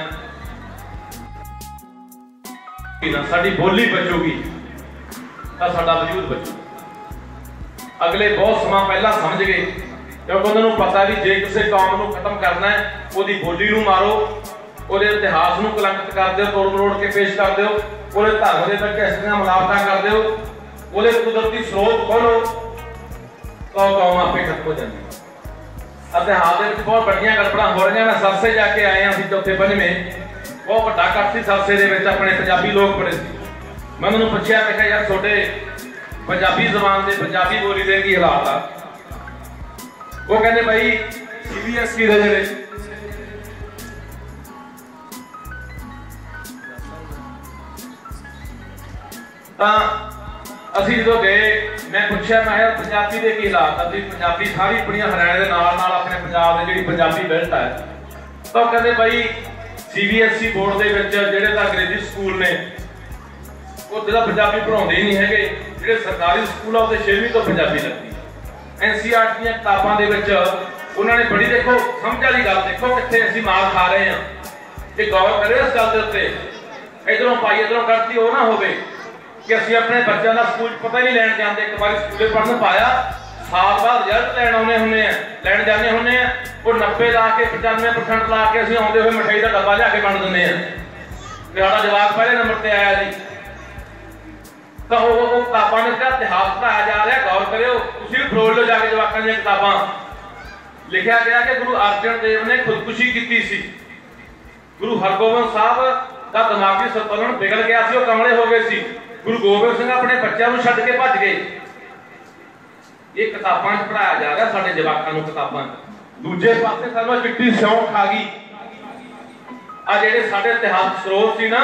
साडी बोली बचूगी तां साडा वजूद बचूगा। अगले बहुत समा पहला समझ गए, क्योंकि उन्होंने पता भी जे किसी कौम को खत्म करना है, उसकी बोली को मारो, उसके इतिहास को कलंकित कर दो, तोड़ मरोड़ के पेश कर दो, उसके धर्म के विच इस तरह मिलावटां कर दो, उसके कुदरती स्रोत खोलो, तो कौम आपे खत्म हो जाती है। इतिहास में बहुत बड़िया गड़बड़ां हो रही। मैं सरसे जाके आए हैं, असीं चौथे पंजवें, बहुत बड़ा कट सी सरसे दे विच, अपने पंजाबी लोग बड़े सी। मैं उन्होंने पूछा, मैं कहा यार तुहाडे पंजाबी जबान दे, पंजाबी बोली दे की हालात आ? वो कहते भाई CBSE दे जिहड़े तां असीं जदों गए, मैं पूछा, मैं यार पंजाबी दे की हालात आ? पंजाबी सारी पढ़ियां हरियाणे दे नाल नाल अपने पंजाब दे जिहड़ी पंजाबी बेल्ट है। तो कहते भाई CBSE बोर्ड दे विच जिहड़े तां अंग्रेजी स्कूल ने उत्थे तां पंजाबी पढ़ाउंदे ही नहीं हैगे, जिहड़े सरकारी स्कूल आ उत्थे 6वीं तो पंजाबी लगदी। NCERT ਦੀਆਂ किताबां ਦੇ ਵਿੱਚ ਉਹਨਾਂ ਨੇ ਬੜੀ, ਦੇਖੋ ਸਮਝ ਵਾਲੀ ਗੱਲ, ਦੇਖੋ ਕਿੱਥੇ ਅਸੀਂ ਮਾਰ ਖਾ ਰਹੇ ਹਾਂ, ਤੇ ਗੌਰ ਕਰਿਓ ਇਸ ਗੱਲ ਦੇ ਉੱਤੇ। ਇਧਰੋਂ ਪਾਈ ਇਧਰੋਂ ਕਰਤੀ, ਉਹ ਨਾ ਹੋਵੇ ਕਿ ਅਸੀਂ ਆਪਣੇ ਬੱਚਿਆਂ ਦਾ ਸਕੂਲ ਪਤਾ ਹੀ ਨਹੀਂ ਲੈਣ ਜਾਂਦੇ। ਇੱਕ ਵਾਰੀ ਸਕੂਲੇ ਪੜ੍ਹਨ ਪਾਇਆ, ਸਾਲ ਬਾਅਦ ਰਿਜ਼ਲਟ ਲੈਣ ਆਉਂਦੇ ਹੁੰਦੇ ਆ, ਲੈਣ ਜਾਂਦੇ ਹੁੰਦੇ ਆ, ਉਹ 90 ਲਾ ਕੇ 95% ਲਾ ਕੇ ਅਸੀਂ ਆਉਂਦੇ ਹੋਏ ਮਠਾਈ ਦਾ ਡੱਬਾ ਲਿਆ ਕੇ ਬਣ ਦਿੰਦੇ ਆ ਕਿ ਸਾਡਾ ਜਵਾਕ ਪਹਿਲੇ ਨੰਬਰ ਤੇ ਆਇਆ ਜੀ। ਤਾਂ ਉਹ ਕਿਤਾਬਾਂ ਦੇ ਵਿੱਚ ਇਤਿਹਾਸ ਪੜ੍ਹਾਇਆ ਜਾ ਰਿਹਾ, ਗੌਰ ਕਰਿਓ, ਤੁਸੀਂ ਵੀ ਫਰੋਲ ਲਓ ਜਾ ਕੇ ਜਵਾਕਾਂ ਦੀਆਂ ਕਿਤਾਬਾਂ। ਲਿਖਿਆ ਗਿਆ ਕਿ ਗੁਰੂ ਅਰਜਨ ਦੇਵ ਨੇ ਖੁਦਕੁਸ਼ੀ ਕੀਤੀ ਸੀ। ਗੁਰੂ ਹਰਗੋਬਿੰਦ ਸਾਹਿਬ ਦਾ ਦਿਮਾਗੀ ਸੰਤੁਲਨ ਵਿਗੜ ਗਿਆ ਸੀ, ਉਹ ਕਮਲੇ ਹੋ ਗਏ ਸੀ। ਗੁਰੂ ਗੋਬਿੰਦ ਸਿੰਘ ਆਪਣੇ ਬੱਚਿਆਂ ਨੂੰ ਛੱਡ ਕੇ ਭੱਜ ਗਏ। ਇਹ ਕਿਤਾਬਾਂ 'ਚ ਪੜ੍ਹਾਇਆ ਜਾ ਰਿਹਾ ਸਾਡੇ ਜਵਾਕਾਂ ਨੂੰ ਕਿਤਾਬਾਂ। ਦੂਜੇ ਪਾਸੇ ਸਾਨੂੰ ਚਿੱਟੀ ਸਿਉਂਕ ਖਾ ਗਈ। ਆ ਜਿਹੜੇ ਸਾਡੇ ਇਤਿਹਾਸ ਸਰੋਤ ਸੀ ਨਾ,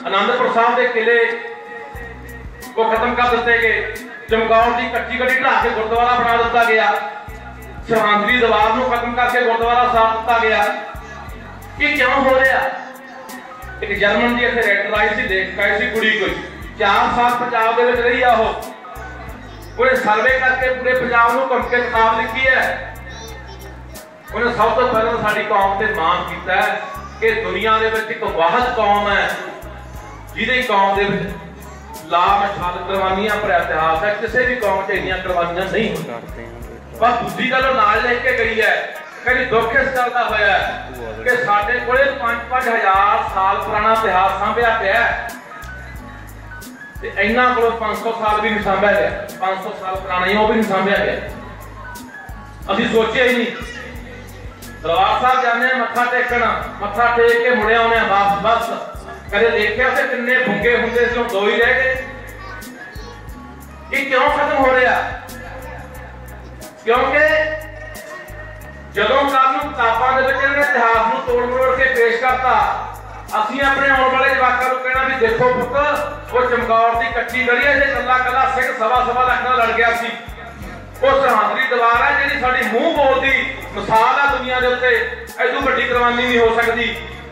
ਆਨੰਦਪੁਰ ਸਾਹਿਬ ਦੇ ਕਿਲੇ को खत्म कर दिते गए, चमकौर की कच्ची गड्डी ढा के गुरुद्वारा बना दिता गया, सरहंदरी दीवार को खत्म करके गुरुद्वारा साफ दिता गया। ये क्यों हो रहा? एक जर्मन की इत्थे रैटर आई सी, देख आई सी कुड़ी, कोई 4 साल पंजाब दे विच रही आ, वो सर्वे करके पूरे पंजाब नूं घुम के किताब लिखी है। उन्हें सब तो पहले साडी कौम ते माण कीता है कि दुनिया दे विच एक वाहद कौम है जिहदी कौम दे विच लामशाल कुर्बानियां पर इतिहास है। किसी भी कौम च इन्नियां कुर्बानियां नहीं होती। बस दूसरी गल नाल लिख के गई है, कभी दुख इस गल का होया कि साडे कोले 5-5 हज़ार साल पुराना इतिहास सांभिया पिया ते इन्हां कोलों 500 साल भी नहीं सांभिया गया, 500 साल पुराना ही वो भी नहीं सांभिया गया। असीं सोचिया ही नहीं। दरबार साहब जाने मत्था टेकण, मत्था टेक के मुड़े आउने वापस। बस कदे देखिया से किन्ने भुंगे हुंदे सी, दो ही रह गए। ये क्यों खत्म हो रहा? क्योंकि जदों कल नूं किताबां दे विच इन्हां इतिहास नूं तोड़ मरोड़ के पेश करता, असीं अपने आउण वाले जवाकां नूं कहना भी देखो पुੱਤ, वो चमकौर दी कच्ची गली है, जे कल्ला कल्ला सिख 1.25 ਲੱਖ नाल लड़ गया सी। वो सरहंदरी दीवार है जिहड़ी साडी मूंह बोलदी मिसाल है दुनिया दे उत्ते, ऐदों वड्डी कुर्बानी नहीं हो सकदी।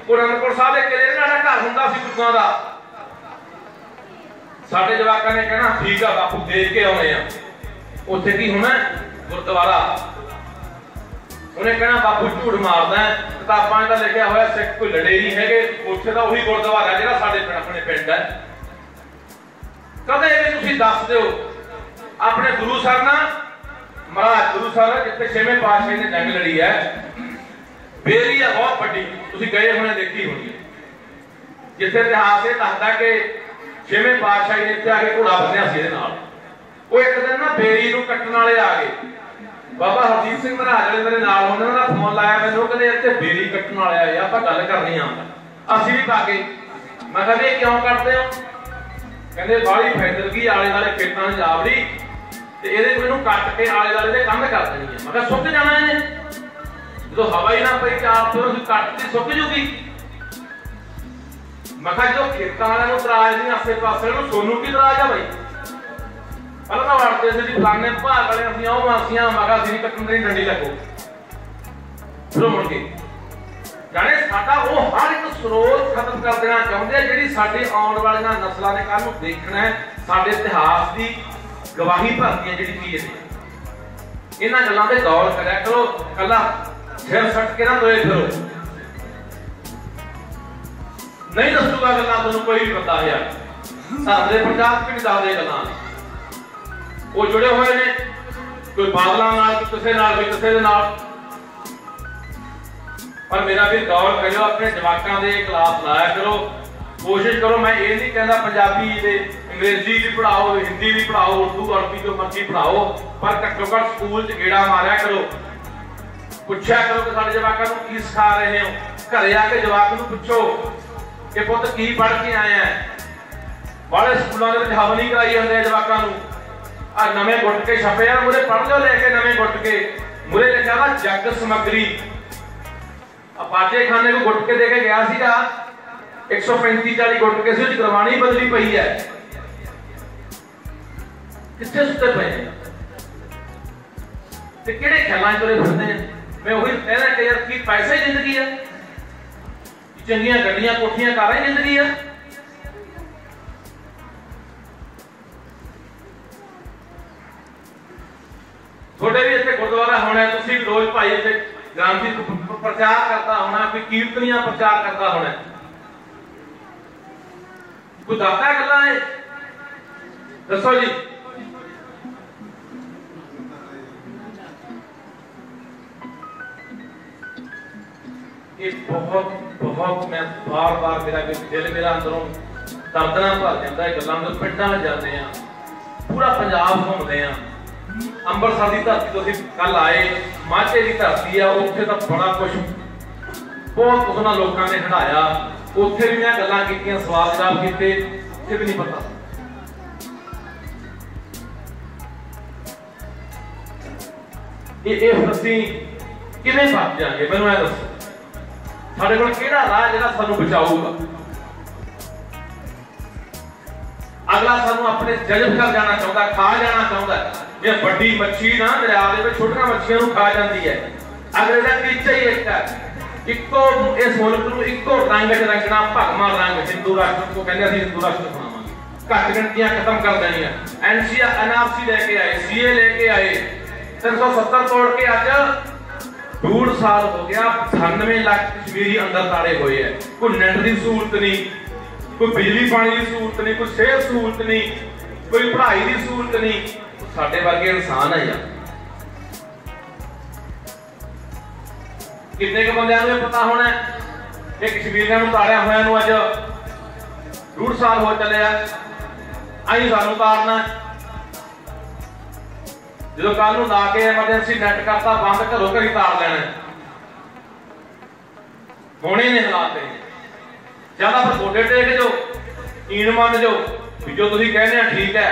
आनंदपुर साहब के किले साडा घर हुंदा सी गुरुआं दा। साडे जवाकां ने कहना ठीक आ बापू, देख के आउणे आ। उत्थे की होना गुरुद्वारा, उन्हें कहना बापू झूठ मारदा है, किताबां च लिखिया होया सिख कोई लड़े नहीं हैगे, उत्थे दा उही गुरुद्वारा जिहड़ा साडे अपने पिंड है। कदे भी तुसीं दस दिओ अपने गुरु सरना महाराज, गुरु सर जिथे 6वें पातशाही ने जंग लड़ी है, बेरी है बहुत बड़ी, तुसीं गए होने देखी होनी है, जिथे इतिहास ये दसदा कि 6वें पातशाही ने इत्थे आके घोड़ा बन्निया सी इहदे नाल। वो एक दिन ना बेरी नूं कट्टण वाले आ गए, बाबा हरजीत सिंह महाराज वाले मेरे नाल होने, उन्होंने फोन लाया मैनूं, कहंदे इत्थे बेरी कट्टण वाले आए, आपां गल करनी आ। असीं भी पा गए। मैं कहा ये क्यों करदे हो? कहंदे बाहली फैदलगी आले दुआले खेतां च आवड़ी ते इहदे मैनूं कट के आले दुआले दे कंध कर देनी है। मैं कहा सुੱਕ जाना इहने, जो हवा ही ना पई 4 तो कट दी सुੱਕ जूगी। मैं कहा जो खेतां वाले नूं तराज नहीं आसे पासे नूं सोनू की तराज आ भाई, पहला तो वड़ते भाजते थे फलाने भाग वाले असं आओ मासियां मगा सी कट्टन दी डंडी लगो फिर मुड़ के जाने साडा वो हर एक स्रोत खत्म कर देना चाहते हैं जिहड़ी साडे आउण वालियां नस्लां ने कल नूं देखना है साडे इतिहास की गवाही भरदी है जिहड़ी चीज़ है इन्हां गल्लां ते गौर करिया करो कला सिर सट के ना दोए फिरो नहीं दसूगा गल्लां तुहानूं कोई भी पता है साडे पंजाब च भी दसदे गल्लां वो जुड़े हुए ने कोई बादलों नाल किसी नाल कोई किसी दे नाल पर मेरा भी गौर करो अपने जवाकों के क्लास लाया करो कोशिश करो मैं ये नहीं कहता पंजाबी दे अंग्रेजी भी पढ़ाओ हिंदी भी पढ़ाओ उर्दू अरबी जो मर्जी पढ़ाओ पर घट्टो घट स्कूल च गेड़ा मारिया करो पूछा करो कि साडे जवाकों को की सिखा रहे हो घरे आके जवाक नूं पुछो कि पुत्त की पढ़ के आए हैं बड़े स्कूलों के हवनी कराई जाते जवाकों नूं आ नवे गुटके छपे आ मुझे पढ़ लो लेके नवे गुटके मुझे लिखा वा जग समग्री अपाचे खाने को गुटके दे के गया सीगा 135-40 गुटके से गुरबाणी बदली पई है कितने सुते पे ते किहड़े ख्यालां च तुरे फिरदे हैं मैं वही कहना कि यार की पैसे ही जिंदगी है चंगियां गड्डियां कोठियां कारां ही जिंदगी है थोड़े भी इतने गुरुद्वारा होना है तुसी रोज भाई इतने ग्रांथी प्रचार करता होना कोई कीर्तनियां प्रचार करता होना कोई दाता गल्लां है दसो जी ये बहुत बहुत मैं बार बार मेरा दिल मेरा अंदरों दर्द नाल भर जाता है गल्लां में पिंडां जाते हैं पूरा पंजाब घूमते हैं अंबरसर की धरती तो कल आए माਝੇ की धरती है उत्थे तो बड़ा कुछ बहुत कुछ ना लोगों ने खड़ाया उत्थे भी मैं गल्लां कीतियां सवाल जवाब कीते उत्थे भी नहीं पता ये ਅਸੀਂ किवें बच जाएंगे मैनूं ਇਹ दसो साडे कोल किहड़ा राह जिहड़ा सानूं बचाऊगा अगला सानूं अपने जज्ब कर जाना चाहुंदा खा जाना चाहुंदा ये बड़ी मच्छी ना दरिया दे छोटियां मच्छियां नूं खा जाती है अगर इहदा टीचा ही एक है इक्को इस मुल्क नूं इक्को रंग च रंगना भगवा रंग हिंदू राष्ट्र को कहंदे असीं हिंदू राष्ट्र बनावांगे घट गिणतियां खत्म कर देनियां एनसीआर एनआरसी लेके आए सीए लेके आए 370 तोड़ के अज 2.5 साल हो गया 98 लाख कश्मीरी अंदर ताड़े हुए है कोई नेट की सहूलत नहीं कोई बिजली पानी की सहूलत नहीं कोई सेहत सहूलत नहीं कोई पढ़ाई की सहूलत नहीं साडे वर्गे इंसान है यार कितने के बंदियां नूं पता होना कि कश्मीरियां नूं ताड़िया होया नूं अज 2.5 साल हो चले अं सानूं तारना जो कल ला के एमरजेंसी नैट करता बंद घरों घर ही तार लेना होने ने हालात ज्यादा फिर गोडे टेक जो ईण मन जो जो तुसीं कहने ठीक है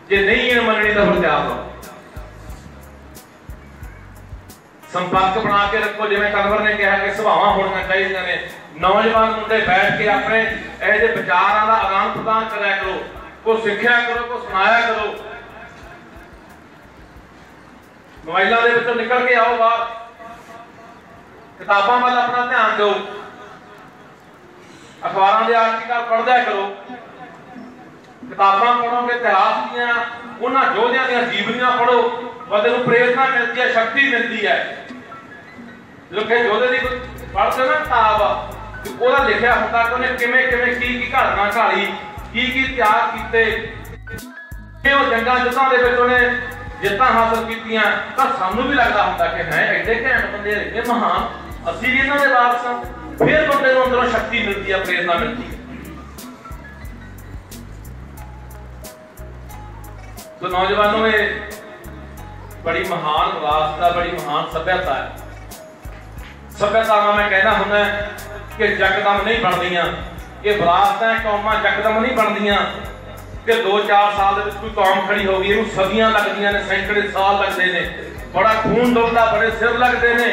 जे नहीं ईण मननी तो फिर त्याग लो संपर्क बना के रखो जिवें कन्वर ने कहा कि सभावां होणियां चाहिए ने नौजवान मुंडे बैठ के अपने ऐसे विचारां दा आदान प्रदान कराया करो को सिक्ख्या करो को सुनाया करो मोबाइलों के विचों निकल के आओ बाहर किताबों वाल अपना ध्यान दो अखबारों के आर्टिकल पढ़दा करो किताबां पढ़ोगे इतिहास दियां उन्हां योद्धियां दियां जीवनियां पढ़ो बंदे नूं प्रेरणा मिलती है शक्ति मिलती है जो कि योद्धे दी पढ़दे ना किताब ओहदा लिखिया हुंदा कि उन्हें किवें किवें की घटना घाली की त्याग कीते कि जंगां युद्धां दे विच उन्हें जित्तां हासिल कीतियां तां सानूं भी लगदा हुंदा कि है एडे घैंट बंदे रहे महान असीं भी इन्हां दे वारस हां फिर बंदे नूं अंदरों शक्ति मिलती है प्रेरणा मिलती है तो नौजवानों में बड़ी महान विरासत बड़ी महान सभ्यता है सभ्यता मैं कहना हुंदा कि यकदम नहीं बनदियां ये विरासत कौमां यकदम नहीं बनदियां कि 2-4 साल दे विच कोई कौम खड़ी हो गई इहनूं सदियां लगदियां ने सैकड़े साल लगदे ने बड़ा खून डुलदा बड़े सिर लगदे ने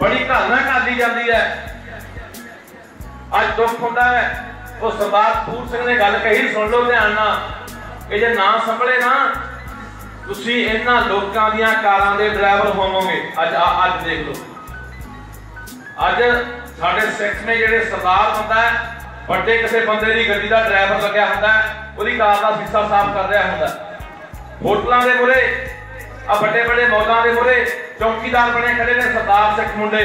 बड़ी घालना घाली जाती है अज दुख होंदा है वो सरदार कपूर सिंह ने गल कही सुन लो ध्यान नाल कि जे ना संभले ना तुसी इन्हां लोकां दियां कारां दे ड्राइवर होवोगे। अज देख लो, अज साडे सिख ने जिहड़े सरदार बंदा है बड़े किसी बंदे की गड्डी का ड्राइवर लग्या हुंदा है, उहदी कार का शीशा साफ कर रहा हुंदा है। होटलों के मुरे आ बड़े बड़े मॉलों के मुरे चौकीदार बने खड़े ने सरदार सिख मुंडे।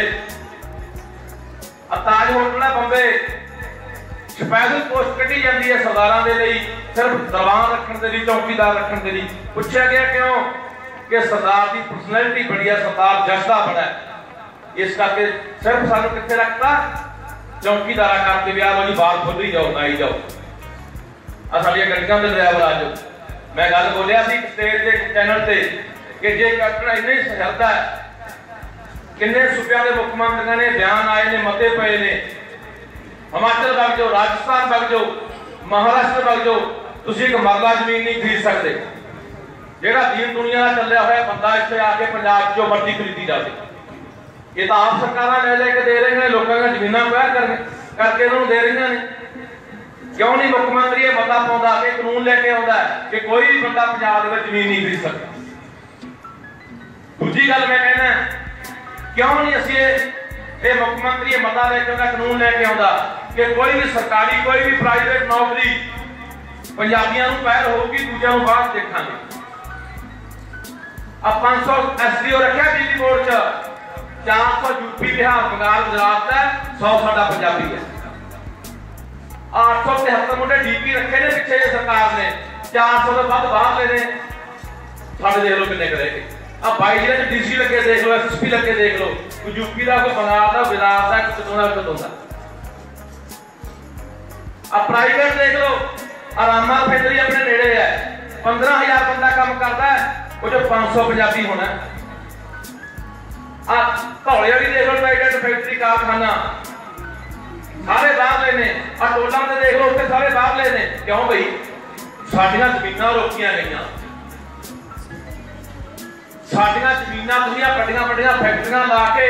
ताज होटल है बंबे, स्पैशल पोस्ट कटी जाती है सरदारां दे लई, सिर्फ दरबार रखने के लिए, चौकीदार रखने के लिए। पूछा गया क्यों कि सरदार की परसनैलिटी बड़ी है, सरदार जसदा बड़ा है, इस करके सिर्फ सानू कित्थे रखता चौकीदारा करके भी आ जी बाहर खुद ही जाओ आई जाओ। आ साडियां गड्डियां दे ड्राइवर आ जाओ। मैं गल बोलिया सी स्टेज के चैनल से कि जे कैप्टन इन्ने सहरदा है, किन्ने सूबे के मुख्यमंत्रियों ने बयान आए ने, मते पे ने, हिमाचल वग जाओ, राजस्थान वग जाओ, महाराष्ट्र वग जाओ, तुसीं एक मरला जमीन नहीं खरीद सकते। जेड़ा दीन दुनिया का चलिया हुआ बंदा इत्थे आके पंजाब जो मर्जी खरीदी जाए। ये तो आप सरकार ले लेके दे रहे हैं, लोगों का जमीन पैर करके इन्होंने दे रही ने। क्यों नहीं मुख्यमंत्री मता पाउंदा कि कानून लेके आउंदा है कि कोई भी बंदा पंजाब में जमीन नहीं खरीद सकता। दूजी गल मैं कहना क्यों नहीं असीं ये मुख्यमंत्री मता लेके आउंदा, कानून लेके आउंदा कि कोई भी सरकारी कोई भी प्राइवेट नौकरी पंजाबियों को पहल होगी, दूजियां को बाद देखांगे। अब 500 SDO रखा बिजली बोर्ड च, 400 यूपी बिहार बंगाल गुजरात है, 100 साडा पंजाबी है। 873 मुंडे डीपी रखे ने पिछे सरकार ने, 400 तो वध बाहर लेने। साडे देख लो किन्ने करेंगे। अब 22 जिले च DC लगे देख लो, SSP लगे देख लो, कोई यूपी का, कोई बंगाल का, गुजरात का, कितों का कितों का। अब प्राइवेट देख लो, आरामा फैक्ट्री अपने नेड़े है, 15,000 बंदा काम करता है, वो जो 500 पंजाबी होना। धौले वाली देख लो, प्राइवेट फैक्ट्री कारखाना सारे बाहर लेने। टोलों से देख लो, उसके सारे बाहर लेने। क्यों भाई साडियां जमीनां रोकियां गईयां, साडियां जमीनां तुसीं बड़ियां बड़ियां फैक्ट्रियां ला के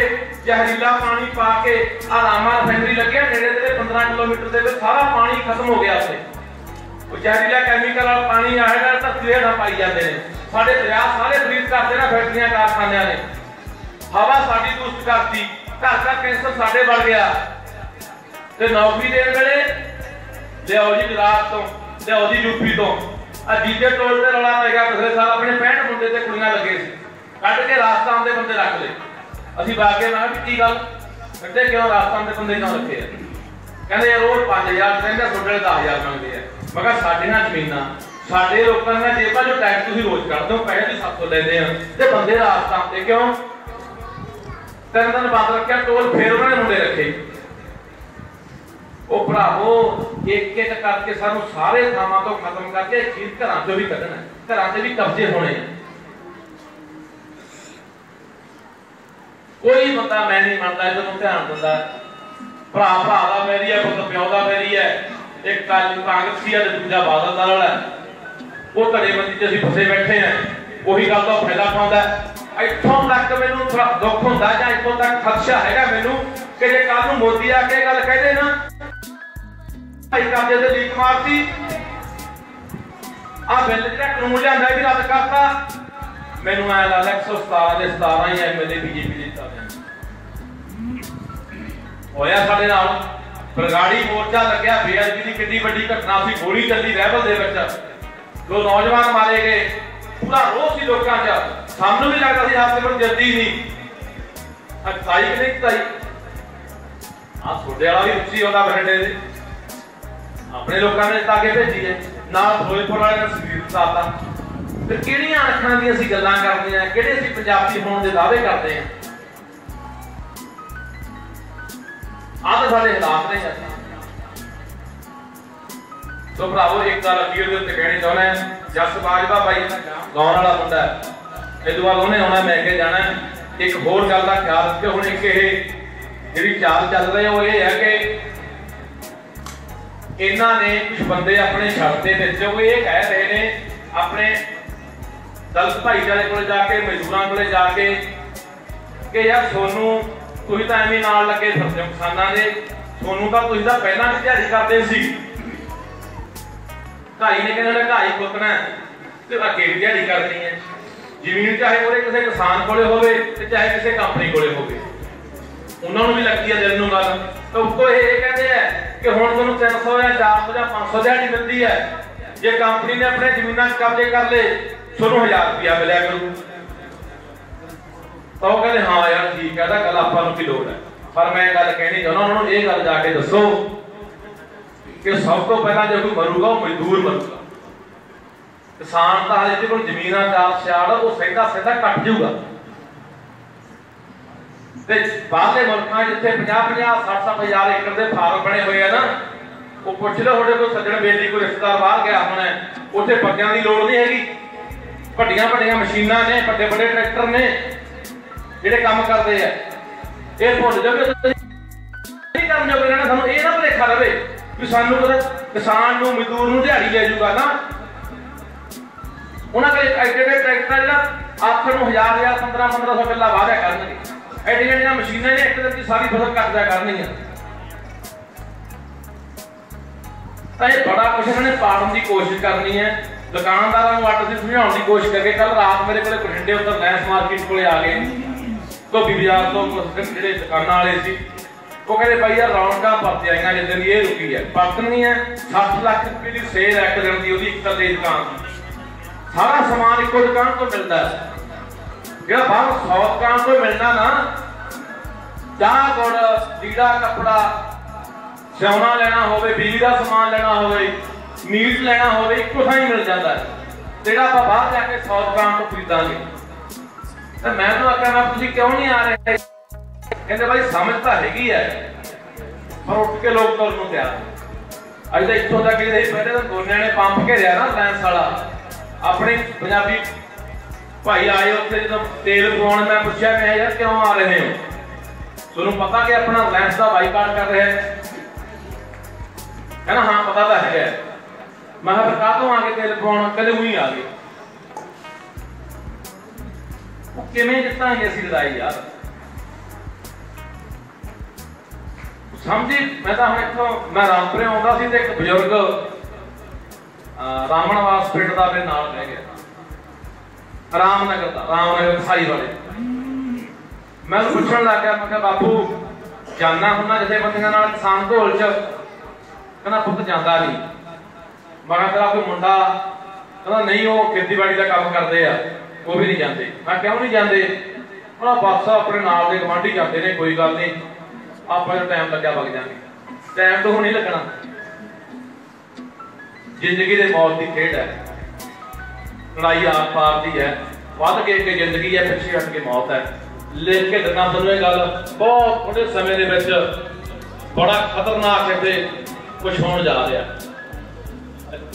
जहरीला पानी पा के आरामा फैक्ट्री लगे नेड़े तेरे 15 किलोमीटर के सारा पानी खत्म हो गया। उत्थे जहरीला कैमिकल वाला पानी आएगा तो धरती ना पाई जाते हैं। साडे दरिया सारे ब्रीथ करते ना फैक्ट्रियां कारखानियां ने, हवा साडी दूषित करती, घर का कैंसर साडे बढ़ गया। ते नौकरी देने वेले लियाओ जी गुजरात तो, लियाओ जी यूपी तो। जीजे टोल से रौला पै गया, पिछले साल अपने 65 मुंडे ते कुड़ियां लगे सी, कट के राजस्थान के बंदे रख ले। असीं बाके मैं भी की गल कड्डे क्यों राजस्थान के बंदे क्यों रखे है? कहंदे यार रोज 5,000 देंगे, थोड़े 10,000 मंगते हैं। मैं कहा साडियां जमीनां साडे लोकां दा जेबां जो टैक्स तुसीं रोज कटदे हो, पैसे भी 700 लेंदे आ ते बंदे राजस्थान ते क्यों? 3 दिन बंद रखिया टोल, फिर उन्होंने मुंडे रखे। ਉਹ ਭਰਾਵੋ ਇੱਕ ਇੱਕ ਕਰਕੇ ਸਾਨੂੰ ਸਾਰੇ ਥਾਵਾਂ ਤੋਂ ਖਤਮ ਕਰਕੇ ਚੀਜ਼ ਘਰਾਂ ਚੋਂ ਵੀ ਕੱਢਣਾ, ਘਰਾਂ ਤੇ ਵੀ ਕਬਜ਼ੇ ਹੋਣੇ। ਕੋਈ ਬੰਦਾ ਮੈਂ ਨਹੀਂ ਮੰਨਦਾ ਇਹਨੂੰ ਧਿਆਨ ਦਿੰਦਾ। ਭਰਾ ਭਰਾ ਦਾ ਮੇਰੀ ਹੈ, ਪੁੱਤ ਪਿਓ ਦਾ ਮੇਰੀ ਹੈ, ਇੱਕ ਕਾਂਗਰਸੀ ਹੈ ਤੇ ਦੂਜਾ ਬਾਦਲ ਦਾ ਵਾਲਾ। ਉਹ ਧੜੇਬੰਦੀ 'ਚ ਅਸੀਂ ਫਸੇ ਬੈਠੇ ਆ, ਉਹੀ ਗੱਲ ਦਾ ਫਾਇਦਾ ਪਾਉਂਦਾ। ਇੱਥੋਂ ਤੱਕ ਮੈਨੂੰ ਥੋੜਾ ਦੁੱਖ ਹੁੰਦਾ ਜਾਂ ਇੱਥੋਂ ਤੱਕ ਖਦਸ਼ਾ ਹੈਗਾ ਮੈਨੂੰ ਕਿ ਜੇ ਕੱਲ ਨੂੰ ਮੋਦੀ ਆ ਕੇ ਗੱਲ ਕਹਦੇ ਨਾ कर्जे से लीक मारती, आ बिल जो कानून लिया भी रद्द करता। मैनू ऐ लगता 117 के 17 ही MLA BJP जीता होया। साडे नाल बरगाड़ी मोर्चा लग्या, बेअदबी की कितनी बड़ी घटना सी, गोली चली रहबल दे विच, 2 नौजवान मारे गए, पूरा रोह सी लोकां च। सानू भी लगता सी आपसे कोई जल्दी नहीं अचाई कि नहीं ताई। आ छोटे वाला भी रुचि होता बरंडे दे अपने लोगों ने ताके भेजी है ना, फिरोजपुर वाले ने सरीर बताता। फिर किहड़ियां अखां दी असीं गल्लां करदे हां, किहड़े असीं पंजाबी होण दे दावे करदे हां। आ तां साडे हालात ने। तो भरावो एक गल वीडियो दे उत्ते कहणी चाहुंदा है, जस बाजवा बाई गाउण वाला मुंडा इस बार उन्हें आउणा, मैं अगे जाना। एक होर गल दा ख्याल रखिओ, हुण एक इह जिहड़ी चाल चल रही है वो ये है कि इन्हां ने कुछ बंदे अपने शब्द दे विच ये कह रहे ने अपने दलित भाईचारे को जाके, मजदूरां को जाके कि यार सोनू तुसीं तां एवें नाल लगे फिरदे हो किसानां दे, सोनू तां तुसीं तां पहलां भी दिहाड़ी करदे सी, ढाई ने कहते ढाई फुकना ते अगे भी दिहाड़ी करनी है। जमीन चाहे वो किसी किसान कोले होवे ते चाहे किसी कंपनी कोले होवे, उन्होंने भी लगती है दिल नूं गल। तो उत्तों ये कहते हैं कि हुण तुहानूं 300 या 400 या 500 दिहाड़ी मिलती है, जे कंपनी ने अपने जमीनां कब्जे कर ले तुहानूं 1000 रुपया मिलिया करू। तो वो कहते हाँ यार ठीक है, गल आपां नूं की लोड़ है। पर मैं गल कहनी चाहुंदा उन्होंने ये गल जाके दसो कि सब तो पहला जो कोई मरूगा वो मजदूर मरूगा। किसान तो हाले कोई जमीन चार सियाड़ वो सीधा सीधा कट जाऊगा। ते बाहरले मुल्कां जिथे 50-50 60-60 हज़ार एकड़ के फार्म बने हुए हैं ना, वो पुछ लो थोड़े कोई सज्जण बेली कोई रिश्तेदार बाहर गया होना, उत्थे पग्गियां की लोड़ नहीं हैगी। वड्डियां वड्डियां मशीनां ने, बड़े बड़े ट्रैक्टर ने जिहड़े काम करते हैं। ये भुल जाओ नहीं करन जोगे रहना। सानूं ये ना भुलेखा रहे कि सानूं किसान नूं मजदूर नूं दिहाड़ी ले जूगा ना। उन्होंने एडे ट्रैक्टर जो आखर में 1000 1500 किला वाह दिया करनगे। एडियां मशीनां ने एक दिन की सारी फसल कट दिया करनी है। तो ये बड़ा कुछ इन्होंने पाड़न की कोशिश करनी है। दुकानदारों को अट से समझाने की कोशिश करके कल रात मेरे को बठिंडे उधर लैंस मार्केट को आ गए, धोबी बाजार तो जो दुकान वाले सी वो कहते भाई यार रौनक परत आई जिस दिन ये रुकी है। परत नहीं है, 60 लाख रुपये की सेल एक दिन की वो एक दुकान, सारा समान एक दुकान तो मिलता है। जो बाहर 100 दुकान तो मिलना ना, चाह गुड़ लीड़ा कपड़ा सियाना लेना हो, बिजली का समान लेना हो, मीट लेना हो, एक थाई मिल जाता है। जो आप बाहर जाके 100 दुकान तो खरीदांगे। तो मैं तो आख्या मैं तुसीं क्यों नहीं आ रहे? कहते भाई समझ तो हैगी है पर उठ के लोग तुरन नूं तैयार। अज तो इत्थों तक पहले तो गोनिया ने पंप घेरिया ना लैंस वाला, अपने पंजाबी भाई आए उत्थे जो तेल पवाउण। मैं पूछा मैं यार क्यों आ रहे हो? तुहानूं पता कि अपना लैंस का बाईकाट कर रहे हैं? कहना हाँ पता तो है। मैं फिर काहतों आ गए तेल पवाउण? कहते उही आ गए। किवें जितांगे असीं लड़ाई यार? समझी मैं तो हम इत्थों मैं रामपुरे आउंदा सी ते एक बजुर्ग रामणवास पिंड का मेरे नाल रह गया, रामनगर साई वाले। मैं पूछण लग गया, मैं कहा बापू जाना हुन्ना जथेबंदियां नाल किसान घोल च? कहना पुत जांदा नहीं। मैं कहा तेरा कोई मुंडा? कहना नहीं वो खेतीबाड़ी का काम करते हैं, वो भी नहीं जाते। मैं क्यों नहीं जाते? कहना बस अपने नाल दे गवांढी जाते ने, कोई गल नहीं आप जो टाइम लग्या वग जाएंगे। टाइम तो नहीं लगना, जिंदगी दे मौत की खेड है। लड़ाई आप पार दी है, वध के अगे जिंदगी है, पिछे हट के मौत है। लिख के देना तुहानूं ये गल बहुत थोड़े समय दे विच बड़ा खतरनाक इत्थे कुछ होण जा रहा।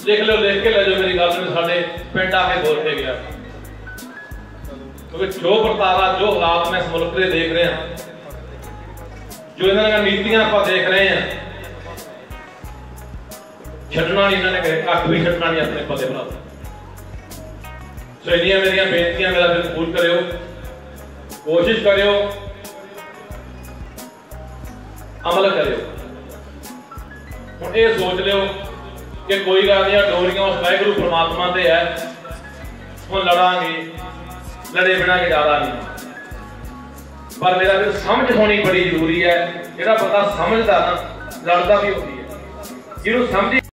लिख लो, लिख के ले जाओ मेरी गल में। साडे पिंड आके बोल के गया क्योंकि जो बर्तावा जो हालात में इस मुल्क के देख रहे हैं, जो इन्होंने नीतियां आप देख रहे हैं, छड्डना नहीं इन्होंने कहे, कख भी छड्डना नहीं अपने पते बना। सो इन्नियां मेरियां बेनतियां मेरा दिल कबूल करियो, कोशिश करियो, अमल करियो। हुण ये सोच लियो कि कोई गल नहीं, डोरियां उस वाहिगुरू परमात्मा ते है, हुण लड़ांगे, लड़े बिना गुजारा नहीं। पर मेरा भी समझ होनी बड़ी जरूरी है। जो बंदा समझदा ना लड़दा भी होती है, जिन्होंने समझी